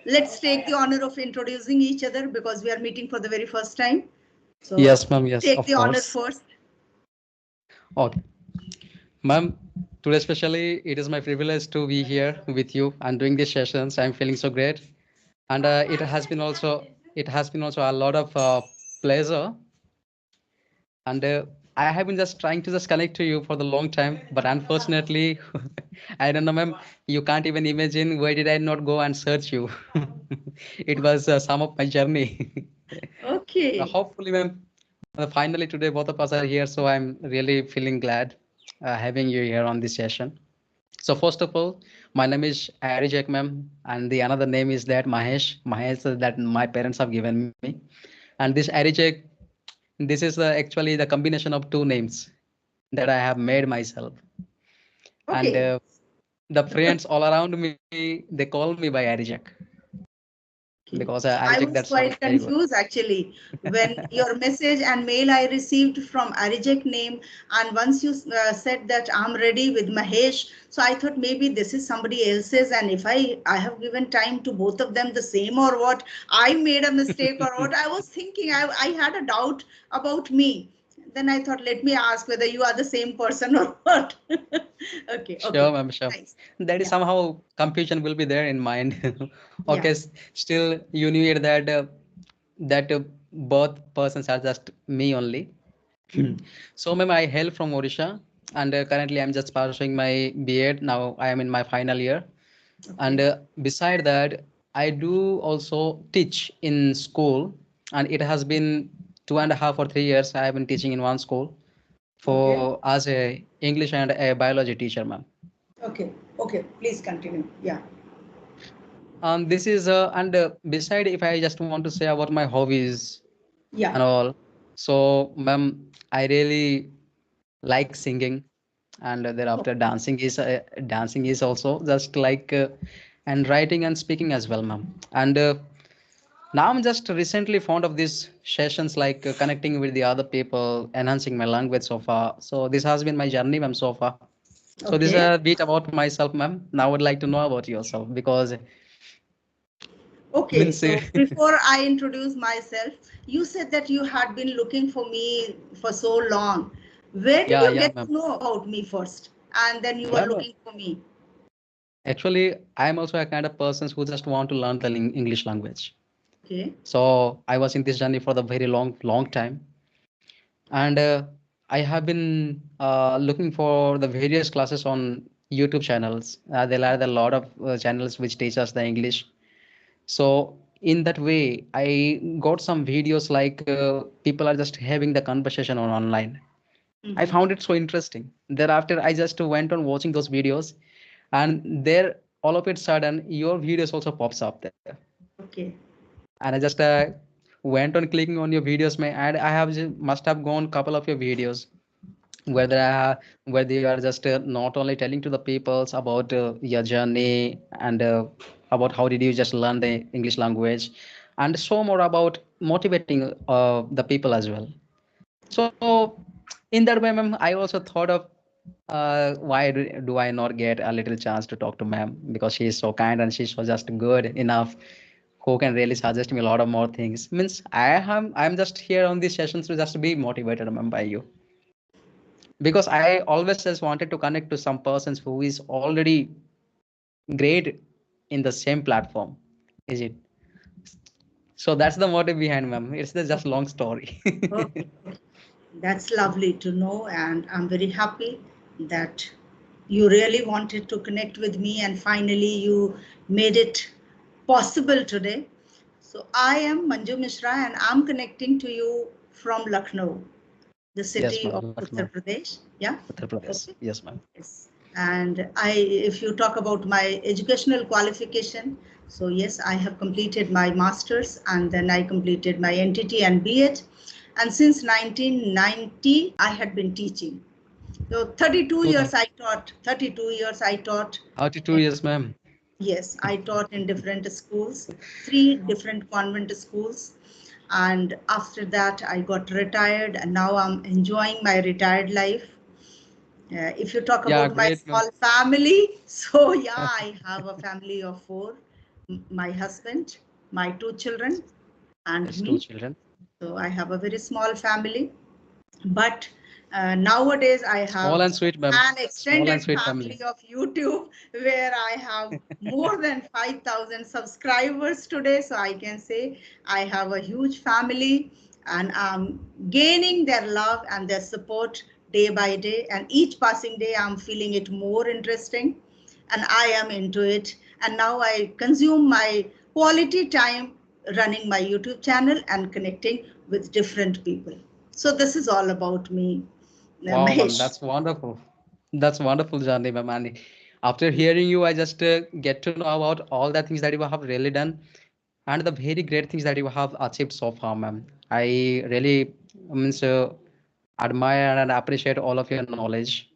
let's take the honor of introducing each other because we are meeting for the very first time. So Yes, ma'am. Yes, take of the honor course. first. Okay, ma'am. Today, especially, it is my privilege to be here with you and doing these sessions. I'm feeling so great, and it has been also a lot of pleasure. And I have been just trying to just connect to you for the long time, but unfortunately, I don't know, ma'am. You can't even imagine where did I not go and search you. It was some of my journey. Okay. Hopefully, ma'am. Finally, today both of us are here, so I'm really feeling glad having you here on this session. So first of all, my name is Arijek, ma'am, and the another name is that Mahesh. Mahesh that my parents have given me, and this Arijek, this is actually the combination of two names that I have made myself, and Okay. the friends all around me they call me by Arijek Okay. because I Arijek that was sounds quite very good. confused actually when your message and mail I received from Arijek name, and once you said that I'm ready with Mahesh, so I thought maybe this is somebody else's, and if I have given time to both of them the same, or what, I made a mistake, or what. I was thinking, I had a doubt about me. Then I thought, let me ask whether you are the same person or what. Okay, Sure, okay, ma'am, sure. nice. That is Yeah, somehow confusion will be there in mind. yeah. Okay, still you knew it that both persons are just me only. Mhm. So, ma'am, I hail from Odisha, and currently I'm just pursuing my B.Ed. Now I am in my final year, and Okay, beside that, I do also teach in school, and it has been 2.5 or 3 years I have been teaching in one school okay. for as a English and a biology teacher, ma'am. Okay, okay, please continue. Yeah, This is and beside, if I just want to say about my hobbies yeah. and all, so ma'am, I really like singing, and thereafter dancing is also just like and writing and speaking as well, ma'am. And now I'm just recently fond of these sessions like connecting with the other people, enhancing my language so far. So this has been my journey, ma'am, so far. So this is Okay, a bit about myself, ma'am. Now I would like to know about yourself because okay. means So before I introduce myself, you said that you had been looking for me for so long. Where did yeah, you yeah, get ma'am. to know about me first? And then you were Ma'am, looking for me. actually, I am also a kind of person who just want to learn the English language. Okay, So I was in this journey for the very long, long time, and I have been looking for the various classes on YouTube channels. There are a lot of channels which teach us the English. So in that way, I got some videos like people are just having the conversation on online. I mm-hmm. found it so interesting. Thereafter, I just went on watching those videos, and there all of it sudden your videos also pops up there, Okay, and I just went on clicking on your videos, and I have must have gone couple of your videos where there are where they are just not only telling to the peoples about your journey and about how did you just learn the English language, and so more about motivating the people as well. So in that way, ma'am, I also thought of why do I not get a little chance to talk to ma'am, because she is so kind and she's so just good enough who can really suggest me a lot of more things. Means I'm just here on these sessions to just be motivated, ma'am, by you, because I always just wanted to connect to some persons who is already great in the same platform. Is it? So that's the motive behind, ma'am. It's the just okay, long story. okay, okay. That's lovely to know, and I'm very happy that you really wanted to connect with me, and finally you made it possible today. So I am Manju Mishra, and I'm connecting to you from Lucknow, the Yes, city ma'am. of Lucknow, Uttar Pradesh. Yeah. Uttar Pradesh. Okay. Yes, ma'am. Yes. And if you talk about my educational qualification, so yes, I have completed my master's, and then I completed my NTT and B.Ed. And since 1990, I had been teaching. So 32 years I taught, 32 years I taught. 32 years, ma'am. Yes, I taught in different schools, three different convent schools. And after that, I got retired, and now I'm enjoying my retired life. If you talk Yeah, about my great, ma'am. small family, so yeah, I have a family of four. my husband, my two children, and Yes, two me. children. So I have a very small family, but nowadays I Small have and sweet, ma'am. an Small and extended sweet family family. of YouTube where I have more than 5,000 subscribers today. So I can say I have a huge family, and I'm gaining their love and their support day by day. And each passing day, I'm feeling it more interesting, and I am into it. And now I consume my quality time running my YouTube channel and connecting with different people. So this is all about me, Wow, ma'am, Mahesh. that's wonderful. That's wonderful journey, ma'am. And after hearing you, I just get to know about all the things that you have really done and the very great things that you have achieved so far, ma'am. I really means admire and appreciate all of your knowledge.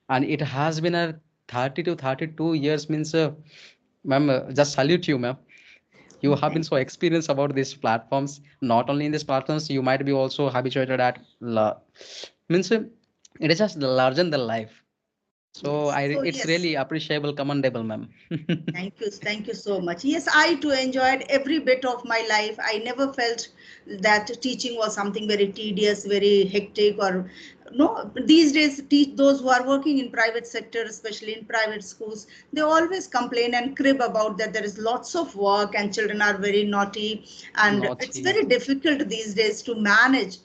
And it has been a 30 to 32 years means, ma'am, just salute you, ma'am. You have been Thank so experienced about these platforms. Not only in these platforms, you might be also habituated at means it is just larger than life. you. So Yes. So it's yes, really appreciable, commendable, ma'am. thank you so much. Yes, I too enjoyed every bit of my life. I never felt that teaching was something very tedious, very hectic, or no. These days, those who are working in private sector, especially in private schools, they always complain and crib about that there is lots of work and children are very naughty, and it's Naughty. very difficult these days to manage.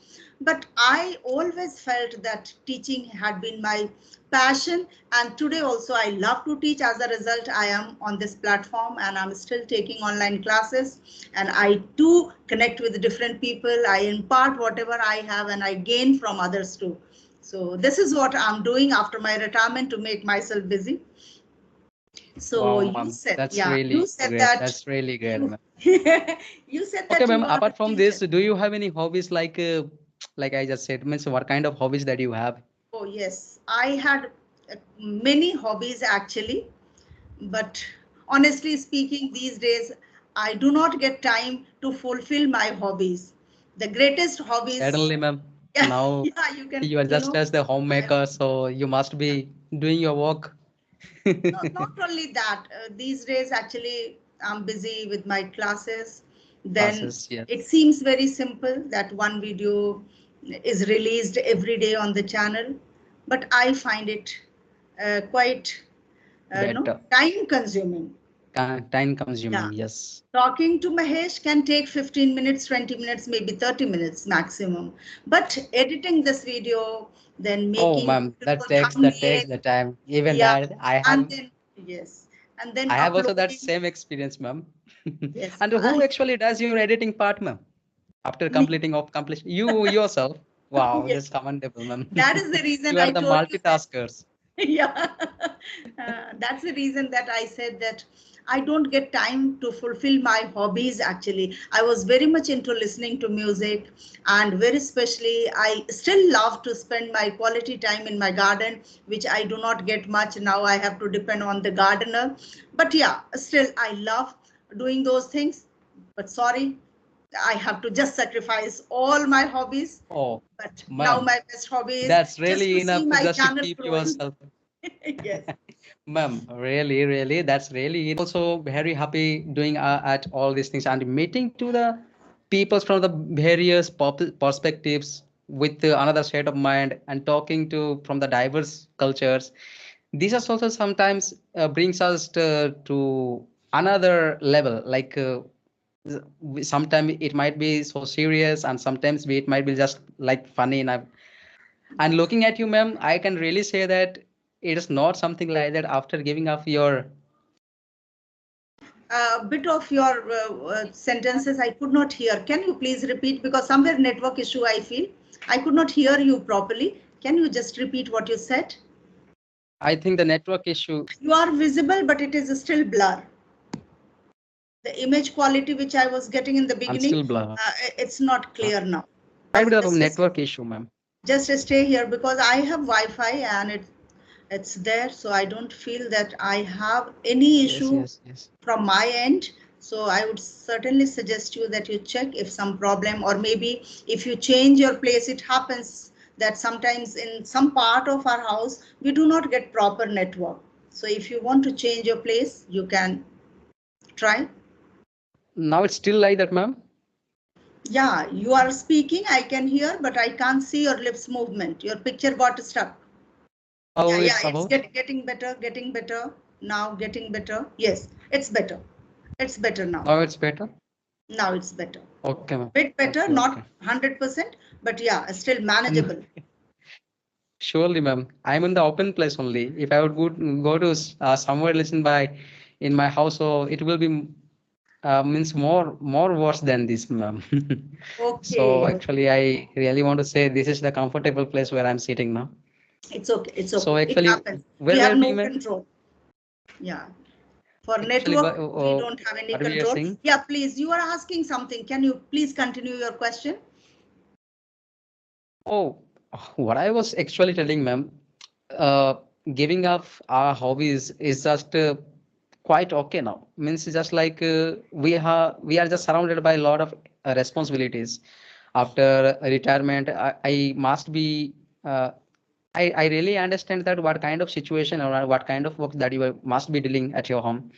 But I always felt that teaching had been my passion, and today also I love to teach. As a result, I am on this platform and I'm still taking online classes, and I do connect with different people. I impart whatever I have and I gain from others too. So this is what I'm doing after my retirement to make myself busy. So Wow, you ma'am. said, That's yeah, really you said great. that That's really great, you ma'am. you said Okay, that ma'am. you are a Apart from teacher. this, do you have any hobbies like I just said? Means what kind of hobbies that you have? Oh yes, I had many hobbies actually, but honestly speaking, these days I do not get time to fulfill my hobbies. The greatest hobbies, Certainly, ma'am. yeah, Now yeah, you can, you are just as the I, homemaker, so you must be doing your work. no, not only that, these days actually I'm busy with my classes. Then Classes, it yes. seems very simple that one video is released every day on the channel, but I find it quite no, Better. time consuming. Time Yeah. consuming, yes. Talking to Mahesh can take 15 minutes, 20 minutes, maybe 30 minutes maximum. But editing this video, then Oh, making ma'am, beautiful that takes thumbnail, the time. Even yeah, that and then yes, and then I have also that uploading, same experience, ma'am. yes, And who actually does your editing part, ma'am? After me, completing of completion, you yourself. Wow, yes. that's commendable, ma'am. That is the reason You are I the told you that. multitaskers. Yeah. That's the reason that I said that I don't get time to fulfill my hobbies. Actually, I was very much into listening to music, and very especially I still love to spend my quality time in my garden, which I do not get much now. I have to depend on the gardener, but yeah, still I love doing those things. But sorry, I have to just sacrifice all my hobbies. Oh, But now ma'am, my best hobby is that's just really to see enough my just to channel keep growing. yourself. Yes. Ma'am, really, really, that's really also very happy doing at all these things and meeting to the peoples from the various perspectives with another state of mind and talking to from the diverse cultures. This is also sometimes brings us to another level. Like sometimes it might be so serious, and sometimes it might be just like funny. And looking at you, ma'am, I can really say that it is not something like that after giving up your. A bit of your sentences I could not hear. Can you please repeat? Because somewhere network issue I feel. I could not hear you properly. Can you just repeat what you said? I think the network issue. You are visible, but it is still blur. The image quality which I was getting in the I'm still beginning, blur. it's not clear now. Might be the Just network issue, ma'am. just stay here because I have Wi-Fi and it's there, so I don't feel that I have any Yes, issue yes, yes. from my end. So I would certainly suggest you that you check if some problem, or maybe if you change your place. It happens that sometimes in some part of our house we do not get proper network. So if you want to change your place, you can try. Now it's still like that, ma'am. Yeah, you are speaking, I can hear, but I can't see your lips movement. Your picture got stuck. Now Yeah, it's yeah, it's about. getting better, getting better. Now getting better. Yes, it's better. It's better now. Now it's better. Now it's better. Okay, ma'am. Bit better, Okay, not okay. 100%, but yeah, still And manageable. surely, ma'am. I'm in the open place only. If I would go to somewhere listen by in my house, so it will be means more worse than this, ma'am. So Okay, okay. actually, I really want to say this is the comfortable place where I'm sitting now. It's okay. It's So okay. It actually, happens. We where have were we, no ma'am? control. Yeah. For Actually, network, we don't have any what we are control. saying. Yeah, please, you are asking something. Can you please continue your question? Oh, what I was actually telling, ma'am, uh, giving up our hobbies is just quite okay now. Means it's just like we are just surrounded by a lot of responsibilities. After retirement, I must be. Uh, I really understand that what kind of situation or what kind of work that must be dealing at your home.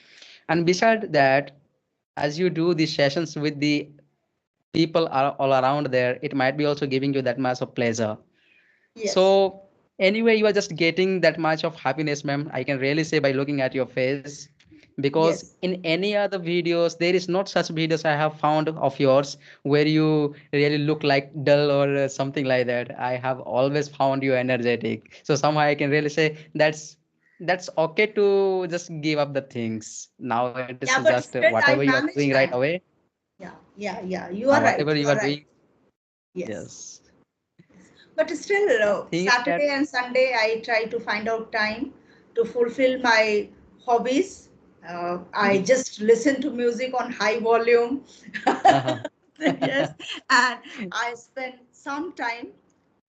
And beside that, as you do these sessions with the people are all around there, it might be also giving you that much of pleasure. Yes. So anyway, you are just getting that much of happiness, ma'am. I can really say by looking at your face, because Yes. in any other videos, there is not such videos I have found of yours where you really look like dull or something like that. I have always found you energetic. So somehow I can really say that's okay to just give up the things. Now it is Yeah, just but still whatever I you are doing manage right time. away. Yeah, yeah, yeah. You Now are whatever right. you You are are right. doing, Yes. yes. But still, The thing is that. Saturday and Sunday, I try to find out time to fulfill my hobbies. I Mhm. just listen to music on high volume. Yes, and I spend some time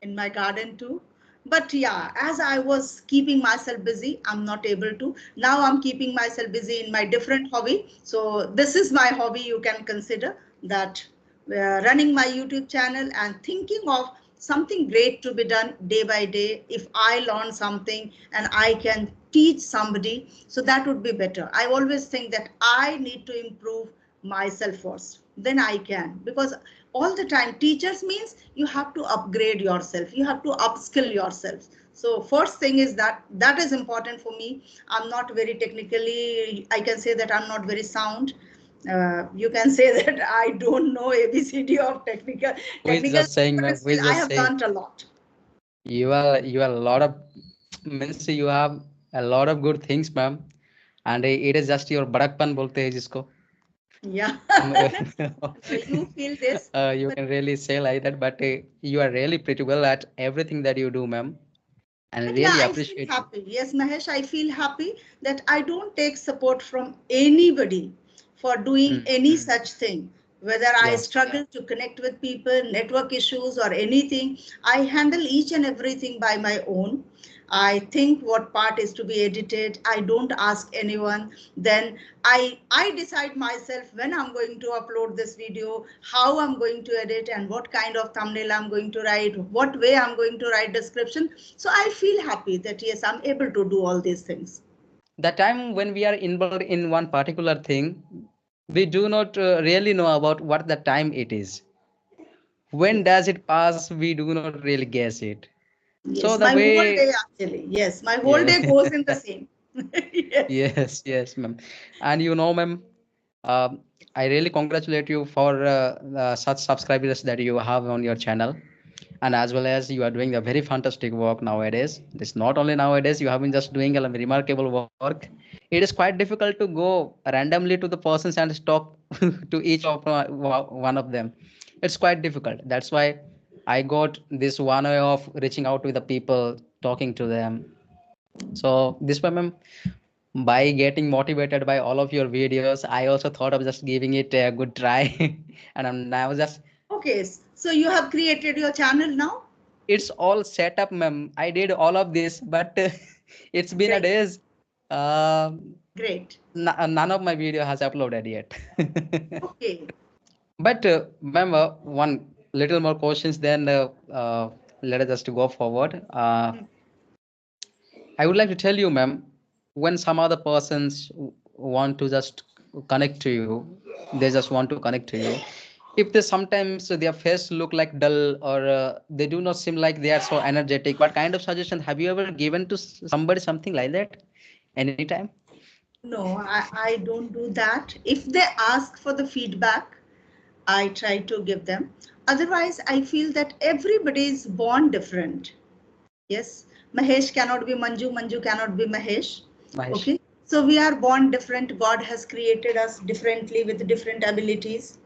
in my garden too. But yeah, as I was keeping myself busy, I'm not able to. Now I'm keeping myself busy in my different hobby. So this is my hobby. You can consider that running my YouTube channel and thinking of something great to be done day by day. If I learn something and I can teach somebody, so that would be better. I always think that I need to improve myself first, then I can, because all the time teachers means you have to upgrade yourself, you have to upskill yourself. So first thing is that is important for me. I'm not very technically, I can say that I'm not very sound. You can say that I don't know ABCD of Who is technical just things, saying, but ma'am? Who still is I just have saying? learned a lot. You are a lot of means you have a lot of good things, ma'am. And it is just your बड़कपन बोलते हैं जिसको. Yeah. No, you feel this, You but can really say like that, but you are really pretty well at everything that you do, ma'am, and yeah, really I feel appreciate you. happy. Yes, Mahesh, I feel happy that I don't take support from anybody for doing any Mm. such thing. Whether I Yes. struggle to connect with people, network issues, or anything, I handle each and everything by my own. I think what part is to be edited. I don't ask anyone. Then I decide myself when I'm going to upload this video, how I'm going to edit, and what kind of thumbnail I'm going to write, what way I'm going to write description. So I feel happy that yes, I'm able to do all these things. The time when we are involved in one particular thing, we do not really know about what the time it is. When Yes. does it pass? We do not really guess it. So Yes, the my whole way, day actually. Yes, my whole yeah. day goes in the same. Yes. Yes, yes, ma'am. And you know, ma'am, um, I really congratulate you for such subscribers that you have on your channel, and as well as you are doing a very fantastic work nowadays. This not only nowadays, you have been just doing a remarkable work. It is quite difficult to go randomly to the persons and talk to each of one of them. It's quite difficult. That's why I got this one way of reaching out with the people, talking to them. So this way, ma'am, by getting motivated by all of your videos, I also thought of just giving it a good try. And I'm now just, Okay, so you have created your channel now? it's all set up, ma'am. I did all of this, but it's been a Great, days. Um great. None of my video has uploaded yet. Okay. But ma'am, one little more questions, then let us just go forward. I would like to tell you, ma'am, when some other persons want to just connect to you, they just want to connect to you. If they sometimes their face look like dull, or they do not seem like they are so energetic, what kind of suggestion have you ever given to somebody, something like that, anytime? No, I don't do that. If they ask for the feedback, I try to give them. Otherwise, I feel that everybody is born different. Yes, Mahesh cannot be Manju, Manju cannot be Mahesh. Mahesh. Okay, so we are born different. God has created us differently with different abilities.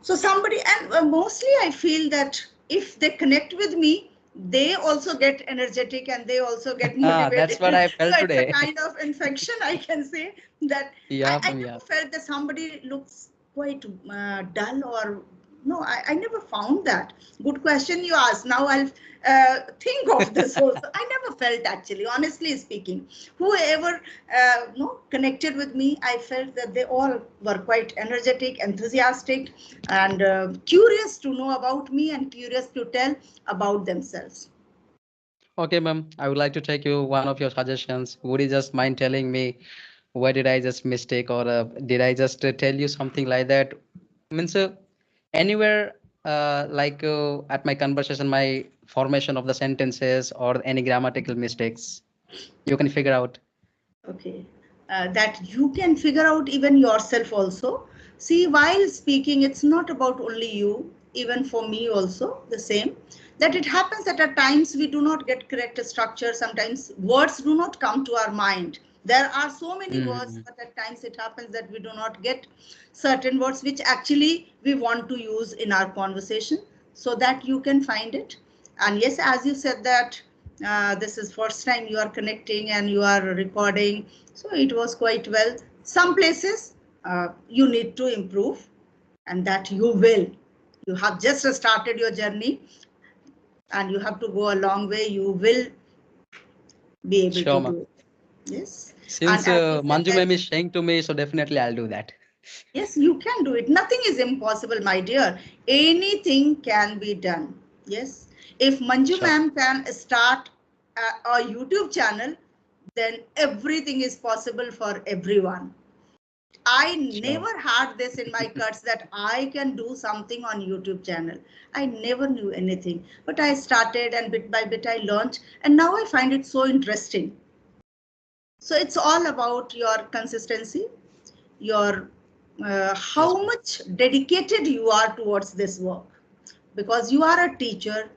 So somebody, and mostly I feel that if they connect with me, they also get energetic and they also get That's motivated. what I So felt it's a today. kind of infection, I can say that. Yeah, I ma'am, yeah. never felt that somebody looks quite dull or no, I never found that. Good question you asked. Now I'll think of this also. I never felt, actually, honestly speaking. Whoever no, connected with me, I felt that they all were quite energetic, enthusiastic, and curious to know about me and curious to tell about themselves. Okay, ma'am. I would like to take you one of your suggestions. Would you just mind telling me where did I just mistake, or did I just tell you something like that? Means anywhere like at my conversation, my formation of the sentences or any grammatical mistakes, you can figure out. Okay, that you can figure out even yourself also. See, while speaking, it's not about only you, even for me also, the same. That it happens that at times we do not get correct structure, sometimes words do not come to our mind. There are so many words, Mm, but at times it happens that we do not get certain words which actually we want to use in our conversation, so that you can find it. And yes, as you said that this is first time you are connecting and you are recording, so it was quite well. Some places you need to improve, and that you will. You have just started your journey and you have to go a long way. You will be able sure, to ma'am. do it. Yes. And Since as you said Manju that, ma'am is saying to me, so definitely I'll do that. yes, you can do it. Nothing is impossible, my dear. Anything can be done. Yes. If Manju Sure. ma'am can start a YouTube channel, then everything is possible for everyone. I Sure. never had this in my cuts that I can do something on YouTube channel. I never knew anything, but I started and bit by bit I learned, and now I find it so interesting. So it's all about your consistency, your Yes, how ma'am. much dedicated you are towards this work, because you are a teacher.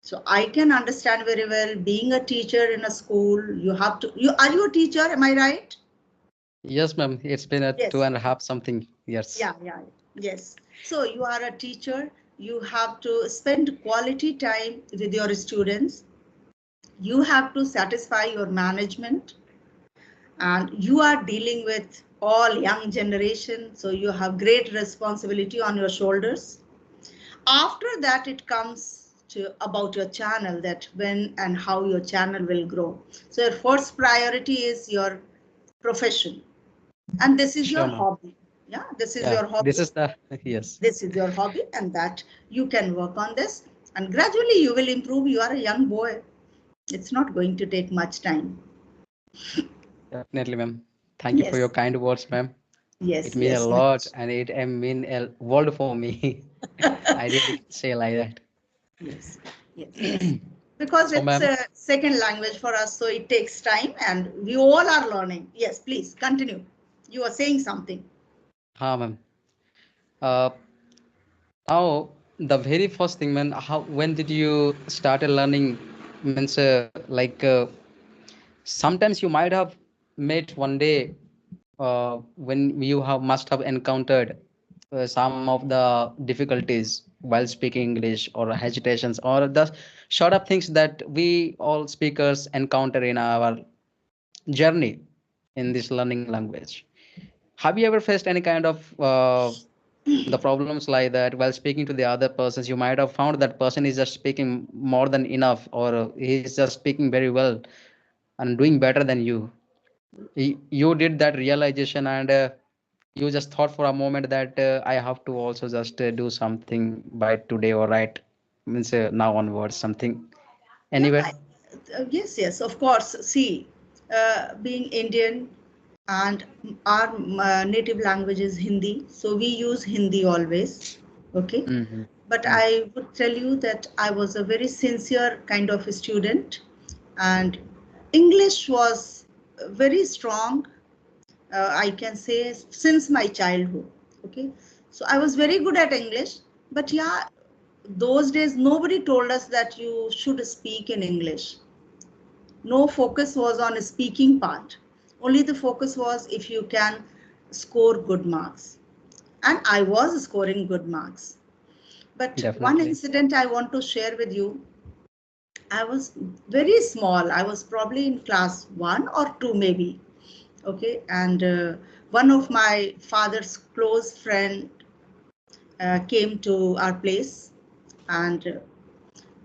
So I can understand very well, being a teacher in a school, you have to, you are, you a teacher, am I right? Yes, ma'am. It's been a two Yes. and a half something years. Yeah, yeah, yes. So you are a teacher, you have to spend quality time with your students, you have to satisfy your management, and you are dealing with all young generation, so you have great responsibility on your shoulders. After that, it comes to about your channel, that when and how your channel will grow. So your first priority is your profession, and this is Sure, your ma'am. hobby. Yeah, this is Yeah, your this hobby. is the yes. This is your hobby, and that you can work on this, and gradually you will improve. You are a young boy, it's not going to take much time. Definitely, ma'am. Thank you for your Yes, kind words, ma'am. It yes, means a yes, lot, Mahesh. and it mean a world for me. I really can say like that. Yes, yes, yes. Because So, it's ma'am, a second language for us, so it takes time and we all are learning. Yes, please continue. You are saying something. ma'am. Uh, Now, the very first thing, man, how when did you started learning? Means sometimes you might have met one day when you have must have encountered some of the difficulties while speaking English, or hesitations, or the sort of things that we all speakers encounter in our journey in this learning language. Have you ever faced any kind of the problems like that while speaking to the other persons? You might have found that person is just speaking more than enough, or he is just speaking very well and doing better than you. You did that realization, and you just thought for a moment that I have to also just do something by today, or right, means now onwards something Yeah, anywhere. yes, yes, of course. See, being Indian, and our native language is Hindi, so we use Hindi always. Okay, Mm-hmm. but Mm. I would tell you that I was a very sincere kind of a student, and English was very strong. I can say since my childhood. Okay, so I was very good at English, but yeah, those days nobody told us that you should speak in English. No focus was on speaking part. Only the focus was if you can score good marks. And I was scoring good marks. But one Definitely. incident I want to share with you. I was very small. I was probably in class one or two, maybe. Okay. And one of my father's close friend came to our place, and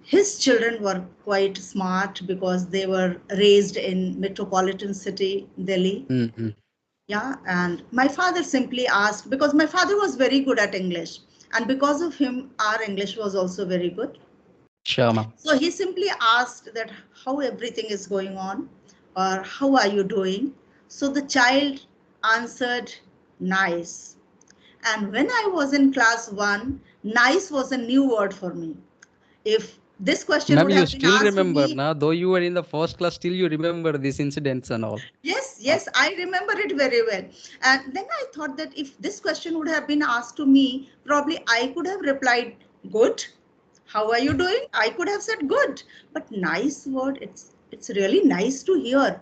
his children were quite smart because they were raised in metropolitan city Delhi. Mm-hmm. Yeah, and my father simply asked, because my father was very good at English, and because of him our English was also very good. Sure, ma'am. So he simply asked that how everything is going on, or how are you doing. So the child answered, nice. And when I was in class 1, nice was a new word for me. If this question Ma'am, would you have been still asked to remember, me, now, though you were in the first class, still you remember these incidents and all. yes, Uh, yes, I remember it very well. And then I thought that if this question would have been asked to me, probably I could have replied, good. How are you doing? I could have said good. But nice word, it's really nice to hear.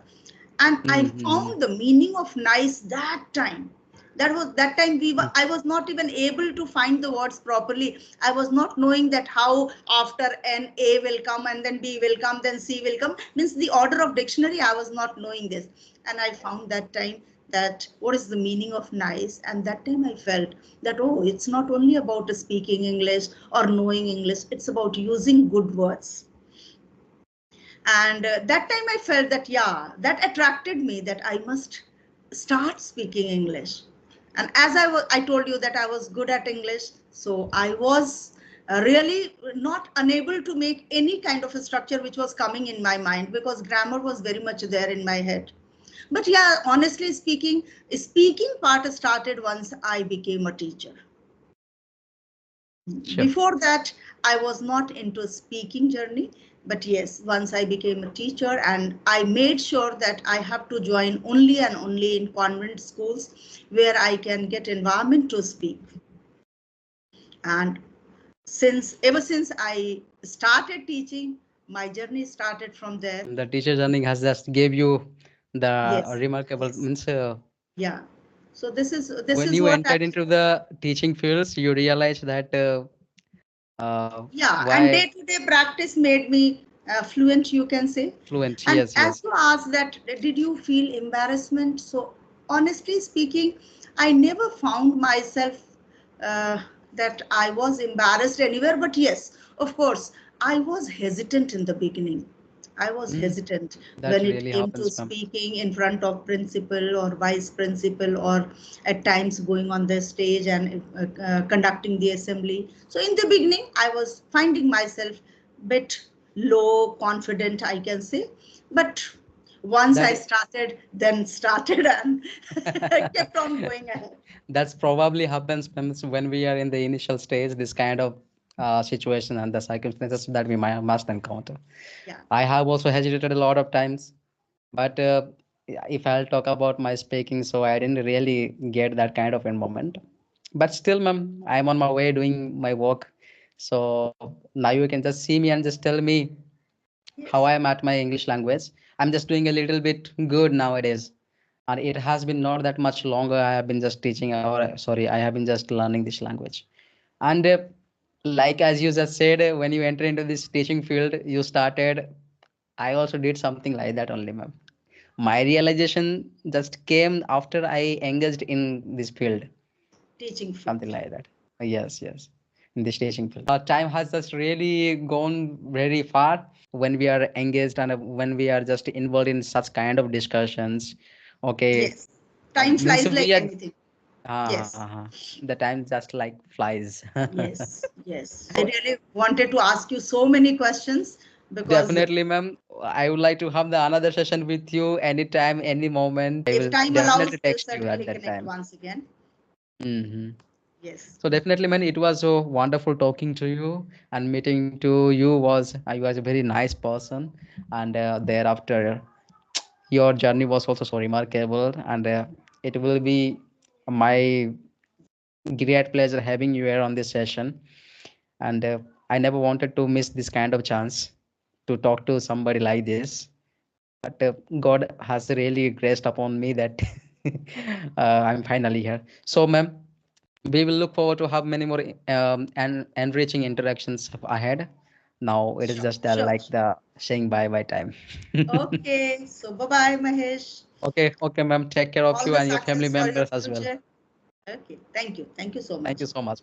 And I mm-hmm. found the meaning of nice that time. That time I was not even able to find the words properly. I was not knowing that how after an A will come and then B will come, then C will come. Means the order of dictionary, I was not knowing this. And I found that time that what is the meaning of nice. And that time I felt that, oh, it's not only about speaking English or knowing English, it's about using good words. And that time I felt that, yeah, that attracted me, that I must start speaking English. And as I told you that I was good at English, so I was really not unable to make any kind of a structure which was coming in my mind, because grammar was very much there in my head. But yeah, honestly speaking, speaking part started once I became a teacher. Sure. Before that, I was not into speaking journey, but yes, once I became a teacher, and I made sure that I have to join only and only in convent schools where I can get environment to speak. And ever since I started teaching, my journey started from there. The teacher learning has just gave you the Yes, remarkable yes, means yeah. So this when is you what I, entered into the teaching fields, you realize that yeah, and why day-to-day practice made me fluent, you can say. fluent. And Yes, as yes. you asked that, did you feel embarrassment? So honestly speaking, I never found myself uh, that I was embarrassed anywhere. But yes, of course, I was hesitant in the beginning. I was Mm, hesitant that when it really came to happens, ma'am. speaking in front of principal or vice principal, or at times going on the stage and conducting the assembly. So in the beginning, I was finding myself bit low confident, I can say. But once I That started, then started and kept on going ahead. that's probably happens when we are in the initial stage, this kind of situation and the circumstances that we might must encounter. Yeah. I have also hesitated a lot of times, but yeah, if I'll talk about my speaking, so I didn't really get that kind of environment. But still, ma'am, I'm on my way doing my work. So now you can just see me and just tell me how I Yes. am at my English language. I'm just doing a little bit good nowadays. And it has been not that much longer. I have been just teaching, or sorry, I have been just learning this language. And like as you just said, when you enter into this teaching field, you started. I also did something like that only, ma'am. My realization just came after I engaged in this field, Teaching something field. like that. Yes, yes, in this teaching field. Time has just really gone very far when we are engaged and when we are just involved in such kind of discussions. Okay, Yes. Time means flies like we are. anything. Yes. Uh, the time just like flies. Yes, yes. I So really wanted to ask you so many questions, because Definitely, ma'am. I would like to have the another session with you anytime, any moment. I if will time allows, definitely we'll text you at certainly that connect time. once again. Hmm. Yes. So definitely, man, it was so wonderful talking to you, and meeting to you was I was a very nice person, and thereafter your journey was also so remarkable, and it will be my great pleasure having you here on this session. And I never wanted to miss this kind of chance to talk to somebody like this, but God has really graced upon me that I'm finally here. So, ma'am, we will look forward to have many more and enriching interactions ahead. Now it is Sure, just sure. like the saying bye bye time. Okay, so bye bye, Mahesh. Okay, okay, ma'am. Take care of All you the and your family success for your members as well. future. Okay, thank you so Thank much. you so much.